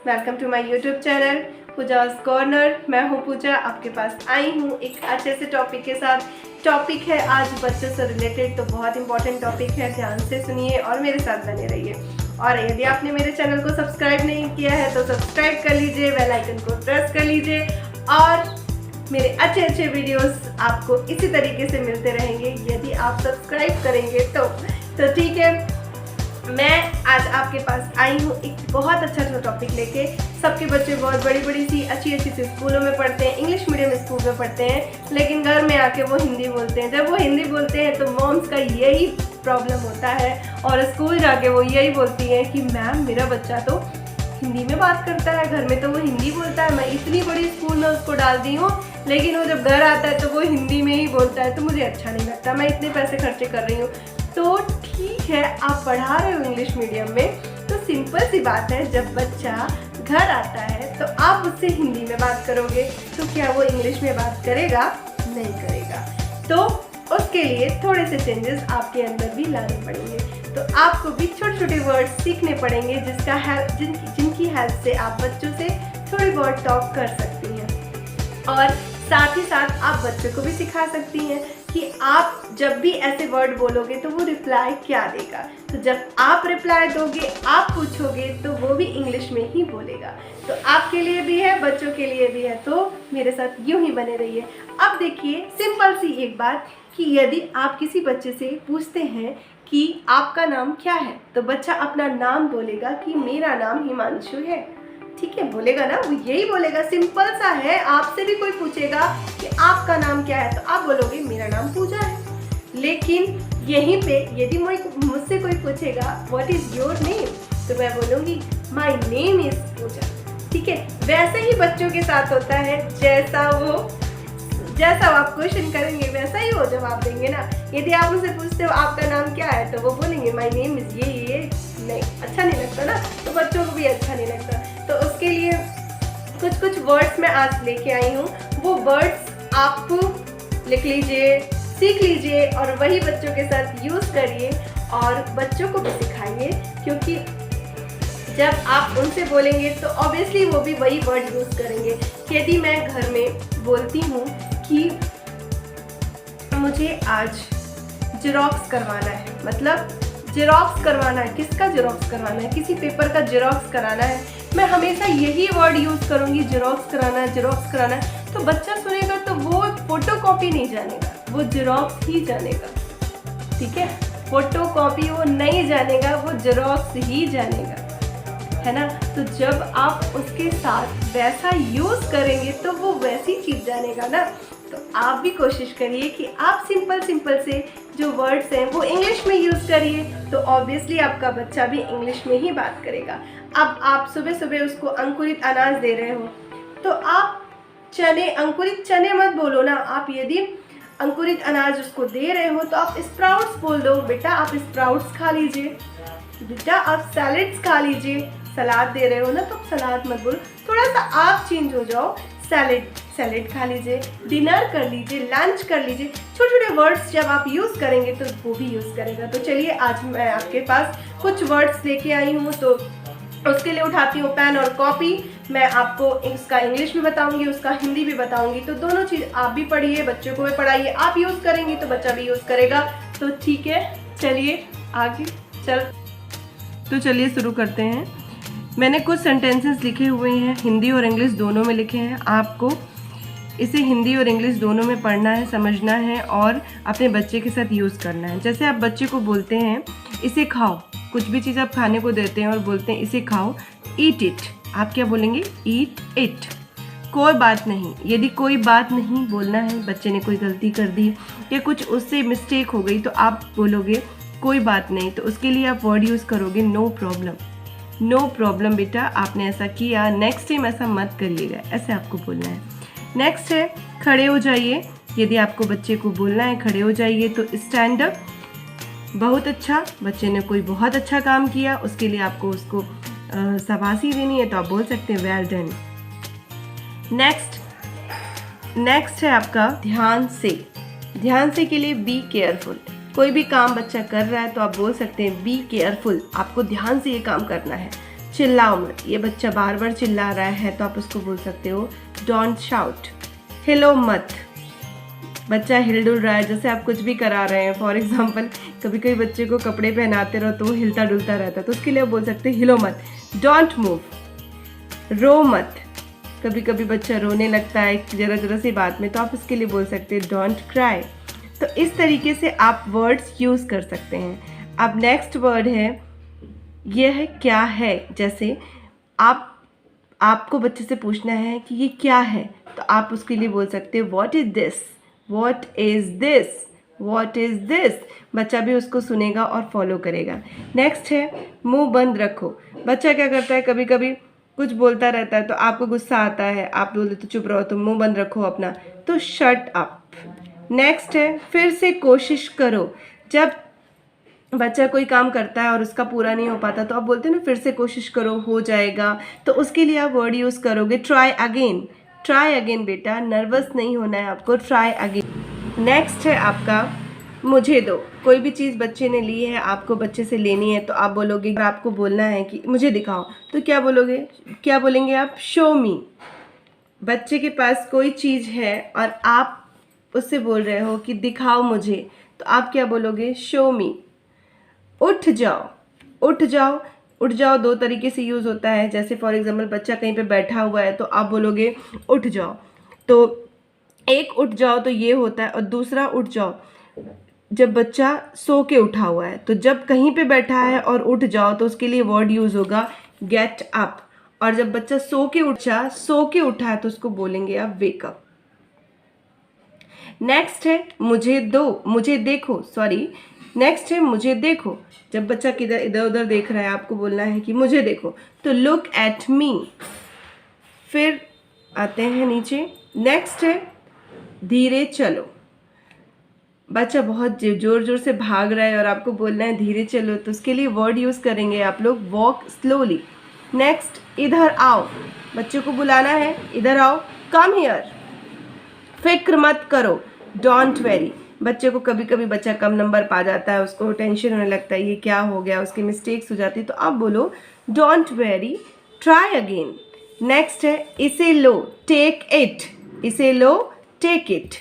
Welcome to my YouTube channel Pooja's corner. मैं हूँ पूजा, आपके पास आई हूँ एक अच्छे से टॉपिक के साथ। टॉपिक है आज बच्चों से रिलेटेड, तो बहुत इंपॉर्टेंट टॉपिक है, ध्यान से सुनिए और मेरे साथ बने रहिए। और यदि आपने मेरे चैनल को सब्सक्राइब नहीं किया है तो सब्सक्राइब कर लीजिए, बेल आइकन को प्रेस कर लीजिए और मेरे अच्छे अच्छे वीडियोस आपको इसी तरीके से मिलते रहेंगे यदि आप सब्सक्राइब करेंगे तो ठीक है। मैं आज आपके पास आई हूँ एक बहुत अच्छा टॉपिक लेके। सबके बच्चे बहुत बड़ी बड़ी सी अच्छी सी स्कूलों में पढ़ते हैं, इंग्लिश मीडियम स्कूल में पढ़ते हैं, लेकिन घर में आके वो हिंदी बोलते हैं। जब वो हिंदी बोलते हैं तो मॉम्स का यही प्रॉब्लम होता है और स्कूल जाके वो यही बोलती हैं कि मैम मेरा बच्चा तो हिंदी में बात करता है, घर में तो वो हिंदी बोलता है, मैं इतनी बड़ी स्कूल में उसको डाल दी हूँ लेकिन वो जब घर आता है तो वो हिंदी में ही बोलता है, तो मुझे अच्छा नहीं लगता, मैं इतने पैसे खर्चे कर रही हूँ। तो ठीक है, आप पढ़ा रहे हो इंग्लिश मीडियम में, तो सिंपल सी बात है, जब बच्चा घर आता है तो आप उससे हिंदी में बात करोगे तो क्या वो इंग्लिश में बात करेगा? नहीं करेगा। तो उसके लिए थोड़े से चेंजेस आपके अंदर भी लाने पड़ेंगे। तो आपको भी छोटे छोटे वर्ड्स सीखने पड़ेंगे जिनकी हेल्प से आप बच्चों से थोड़ी बहुत टॉक कर सकती हैं। और साथ ही साथ आप बच्चों को भी सिखा सकती हैं कि आप जब भी ऐसे वर्ड बोलोगे तो वो रिप्लाई क्या देगा। तो जब आप रिप्लाई दोगे, आप पूछोगे, तो वो भी इंग्लिश में ही बोलेगा। तो आपके लिए भी है, बच्चों के लिए भी है, तो मेरे साथ यूं ही बने रहिए। अब देखिए सिंपल सी एक बात कि यदि आप किसी बच्चे से पूछते हैं कि आपका नाम क्या है, तो बच्चा अपना नाम बोलेगा कि मेरा नाम हिमांशु है। ठीक है, बोलेगा ना, वो यही बोलेगा, सिंपल सा है। आपसे भी कोई पूछेगा कि आपका नाम क्या है तो आप बोलोगे मेरा नाम पूजा है। लेकिन यहीं पे यदि मुझसे कोई पूछेगा व्हाट इज योर नेम, तो मैं बोलूँगी माय नेम इज पूजा। ठीक है, वैसे ही बच्चों के साथ होता है, जैसा आप क्वेश्चन करेंगे वैसा ही वो जवाब देंगे ना। यदि आप उनसे पूछते हो आपका नाम क्या है तो वो बोलेंगे माय नेम इज ये। नहीं, अच्छा नहीं लगता ना, तो बच्चों को भी अच्छा नहीं लगता। तो उसके लिए कुछ वर्ड्स मैं आज लेके आई हूँ, वो वर्ड्स आप लिख लीजिए, सीख लीजिए और वही बच्चों के साथ यूज़ करिए और बच्चों को भी सिखाइए, क्योंकि जब आप उनसे बोलेंगे तो ऑब्वियसली वो भी वही वर्ड यूज़ करेंगे। यदि मैं घर में बोलती हूँ कि मुझे आज जेरोक्स करवाना है, मतलब जेरोक्स करवाना है, किसका जेरोक्स करवाना है? किसी पेपर का जेरोक्स कराना है, मैं हमेशा यही वर्ड यूज़ करूँगी, जेरोक्स कराना है, जेरोक्स कराना है। तो बच्चा सुनेगा तो वो फोटोकॉपी नहीं जानेगा, वो जेरोक्स ही जानेगा। ठीक है, फोटोकॉपी वो नहीं जानेगा, वो जेरोक्स ही जानेगा, है ना। तो जब आप उसके साथ वैसा यूज़ करेंगे तो वो वैसी चीज़ जानेगा ना। तो आप भी कोशिश करिए कि आप सिंपल से जो वर्ड्स हैं वो इंग्लिश में यूज़ करिए, तो ऑब्वियसली आपका बच्चा भी इंग्लिश में ही बात करेगा। अब आप सुबह सुबह उसको अंकुरित अनाज दे रहे हो तो आप अंकुरित चने मत बोलो ना। आप यदि अंकुरित अनाज उसको दे रहे हो तो आप स्प्राउट्स बोल दो, बेटा आप स्प्राउट्स खा लीजिए, बेटा आप सैलेड्स खा लीजिए। सलाद दे रहे हो ना तो सलाद मत बोलो, थोड़ा सा आप चेंज हो जाओ, सैलेड खा लीजिए, डिनर कर लीजिए, लंच कर लीजिए। छोटे छोटे वर्ड्स जब आप यूज़ करेंगे तो वो भी यूज़ करेगा। तो चलिए आज मैं आपके पास कुछ वर्ड्स लेके आई हूँ, तो उसके लिए उठाती हूँ पेन और कॉपी। मैं आपको इसका इंग्लिश भी बताऊंगी, उसका हिंदी भी बताऊंगी, तो दोनों चीज़ आप भी पढ़िए, बच्चों को भी पढ़ाइए। आप यूज़ करेंगी तो बच्चा भी यूज़ करेगा। तो ठीक है, चलिए आगे तो चलिए शुरू करते हैं। मैंने कुछ सेंटेंसेस लिखे हुए हैं, हिंदी और इंग्लिश दोनों में लिखे हैं। आपको इसे हिंदी और इंग्लिश दोनों में पढ़ना है, समझना है और अपने बच्चे के साथ यूज़ करना है। जैसे आप बच्चे को बोलते हैं इसे खाओ, कुछ भी चीज़ आप खाने को देते हैं और बोलते हैं इसे खाओ, ईट इट, आप क्या बोलेंगे? Eat it. कोई बात नहीं, यदि कोई बात नहीं बोलना है, बच्चे ने कोई गलती कर दी या कुछ उससे मिस्टेक हो गई तो आप बोलोगे कोई बात नहीं। तो उसके लिए आप वर्ड यूज़ करोगे नो प्रॉब्लम। नो प्रॉब्लम बेटा, आपने ऐसा किया, नेक्स्ट टाइम ऐसा मत करिएगा, ऐसे आपको बोलना है। नेक्स्ट है खड़े हो जाइए। यदि आपको बच्चे को बोलना है खड़े हो जाइए तो स्टैंड अप। बहुत अच्छा, बच्चे ने कोई बहुत अच्छा काम किया, उसके लिए आपको उसको शाबाशी देनी है तो आप बोल सकते हैं वेल डन। नेक्स्ट है आपका ध्यान से के लिए बी केयरफुल। कोई भी काम बच्चा कर रहा है तो आप बोल सकते हैं बी केयरफुल, आपको ध्यान से ये काम करना है। चिल्लाओ मत। ये बच्चा बार बार चिल्ला रहा है तो आप उसको बोल सकते हो डोंट शाउट। हिलो मत, बच्चा हिल डुल रहा है, जैसे आप कुछ भी करा रहे हैं। फॉर एग्जाम्पल कभी कभी बच्चे को कपड़े पहनाते रहो तो वो हिलता डुलता रहता है, तो उसके लिए आप बोल सकते हैं हिलो मत, डोंट मूव। रो मत, कभी कभी बच्चा रोने लगता है जरा जरा सी बात में, तो आप उसके लिए बोल सकते हैं डोंट क्राई। तो इस तरीके से आप वर्ड्स यूज़ कर सकते हैं। अब नेक्स्ट वर्ड है, यह है क्या है। जैसे आपको बच्चे से पूछना है कि ये क्या है, तो आप उसके लिए बोल सकते हैं what is this, what is this, what is this. बच्चा भी उसको सुनेगा और फॉलो करेगा। नेक्स्ट है मुंह बंद रखो। बच्चा क्या करता है, कभी कभी कुछ बोलता रहता है तो आपको गुस्सा आता है, आप बोलते तो चुप रहो, तो मुंह बंद रखो अपना, तो शट अप। नेक्स्ट है फिर से कोशिश करो। जब बच्चा कोई काम करता है और उसका पूरा नहीं हो पाता तो आप बोलते हैं ना फिर से कोशिश करो, हो जाएगा। तो उसके लिए आप वर्ड यूज़ करोगे ट्राई अगेन। ट्राई अगेन बेटा, नर्वस नहीं होना है आपको, ट्राई अगेन। नेक्स्ट है आपका मुझे दो। कोई भी चीज़ बच्चे ने ली है, आपको बच्चे से लेनी है, तो आप बोलोगे, अगर आपको बोलना है कि मुझे दिखाओ, तो क्या बोलोगे, क्या बोलेंगे आप, शो मी। बच्चे के पास कोई चीज़ है और आप उससे बोल रहे हो कि दिखाओ मुझे, तो आप क्या बोलोगे, शो मी। उठ जाओ, उठ जाओ, उठ जाओ दो तरीके से यूज़ होता है। जैसे फॉर एग्जाम्पल बच्चा कहीं पे बैठा हुआ है तो आप बोलोगे उठ जाओ, तो एक उठ जाओ तो ये होता है, और दूसरा उठ जाओ जब बच्चा सो के उठा हुआ है। तो जब कहीं पे बैठा है और उठ जाओ तो उसके लिए वर्ड यूज़ होगा गेट अप। और जब बच्चा सो के उठा है तो उसको बोलेंगे आप वेक अप। नेक्स्ट है मुझे दो, मुझे देखो, सॉरी, नेक्स्ट है मुझे देखो। जब बच्चा किधर इधर उधर देख रहा है, आपको बोलना है कि मुझे देखो, तो लुक एट मी। फिर आते हैं नीचे, नेक्स्ट है धीरे चलो। बच्चा बहुत जोर जोर से भाग रहा है और आपको बोलना है धीरे चलो, तो उसके लिए वर्ड यूज़ करेंगे आप लोग वॉक स्लोली। नेक्स्ट इधर आओ, बच्चे को बुलाना है इधर आओ, कम हियर। फिक्र मत करो, डोंट वेरी। बच्चे को कभी कभी बच्चा कम नंबर पा जाता है, उसको टेंशन होने लगता है ये क्या हो गया, उसकी मिस्टेक्स हो जाती है, तो आप बोलो don't very, try again. Next है इसे लो, टेक इट। इसे लो, टेक इट।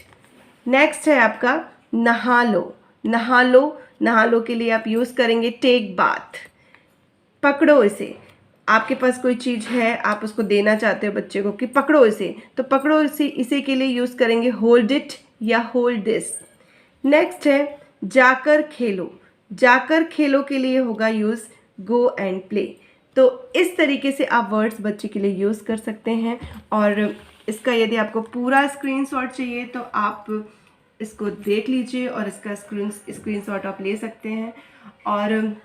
नेक्स्ट है आपका नहा लो, नहा लो। नहा लो के लिए आप यूज़ करेंगे टेक बाथ। पकड़ो इसे, आपके पास कोई चीज़ है, आप उसको देना चाहते हो बच्चे को कि पकड़ो इसे, तो पकड़ो इसे के लिए यूज़ करेंगे होल्ड इट या होल्ड दिस। नेक्स्ट है जाकर खेलो। जाकर खेलो के लिए होगा यूज़ गो एंड प्ले। तो इस तरीके से आप वर्ड्स बच्चे के लिए यूज़ कर सकते हैं। और इसका यदि आपको पूरा स्क्रीनशॉट चाहिए तो आप इसको देख लीजिए और इसका स्क्रीनशॉट आप ले सकते हैं। और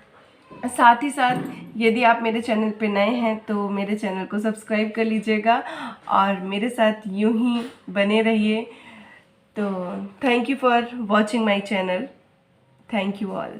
साथ ही साथ यदि आप मेरे चैनल पे नए हैं तो मेरे चैनल को सब्सक्राइब कर लीजिएगा और मेरे साथ यूं ही बने रहिए। तो thank you for watching my channel. Thank you all.